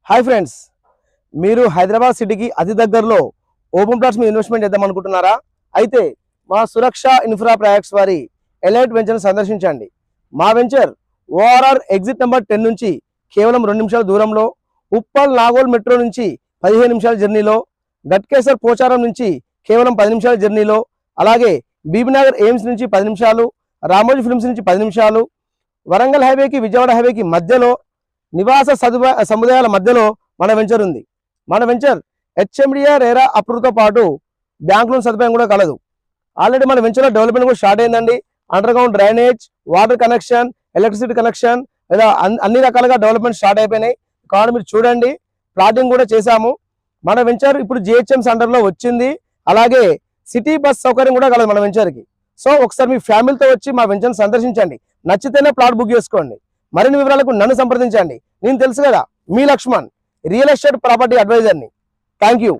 Hi friends, మీరు హైదరాబాద్ సిటీకి అతి దగ్గరలో ఓపెన్ ప్లాట్స్ మీద ఇన్వెస్ట్మెంట్ చేద్దాం అనుకుంటున్నారా? అయితే మా సురక్ష ఇన్ఫ్రా ప్రాజెక్ట్స్ వారి ఎలైట్ వెంచర్ను సందర్శించండి. మా వెంచర్ ఓఆర్ఆర్ ఎగ్జిట్ నెంబర్ 10 నుంచి కేవలం 2 నిమిషాల దూరంలో, ఉప్పల్ నాగోల్ మెట్రో నుంచి 15 నిమిషాల జర్నీలో, గట్కేసర్ పోచారం నుంచి కేవలం 10 నిమిషాల జర్నీలో, అలాగే బీబీనగర్ ఎయిమ్స్ నుంచి 10 నిమిషాలు, రామోజీ ఫిల్మ్స్ నుంచి 10 నిమిషాలు, వరంగల్ హైవేకి విజయవాడ హైవేకి మధ్యలో, నివాస సముదాయాల మధ్యలో మన వెంచర్ ఉంది. మన వెంచర్ హెచ్ఎండిఆర్ రేరా అప్రూవ్తో పాటు బ్యాంక్ లోన్ సదుపాయం కూడా కలదు. ఆల్రెడీ మన వెంచర్లో డెవలప్మెంట్ కూడా స్టార్ట్ అయిందండి. Under ground drainage, water connection, electricity connection, లేదా అన్ని రకాలుగా డెవలప్మెంట్ స్టార్ట్ అయిపోయినాయి. కాబట్టి మీరు చూడండి, ప్లాటింగ్ కూడా చేశాము. మన వెంచర్ ఇప్పుడు జిహెచ్ఎం సెంటర్లో వచ్చింది. అలాగే సిటీ బస్ సౌకర్యం కూడా కలదు మన వెంచర్కి. సో ఒకసారి మీ ఫ్యామిలీతో వచ్చి మా వెంచర్ని సందర్శించండి. నచ్చితేనే ప్లాట్ బుక్ చేసుకోండి. మరిన్ని వివరాలకు నన్ను సంప్రదించండి. నేను తెలుసు కదా, మీ లక్ష్మణ్, రియల్ ఎస్టేట్ ప్రాపర్టీ అడ్వైజర్ని. Thank you.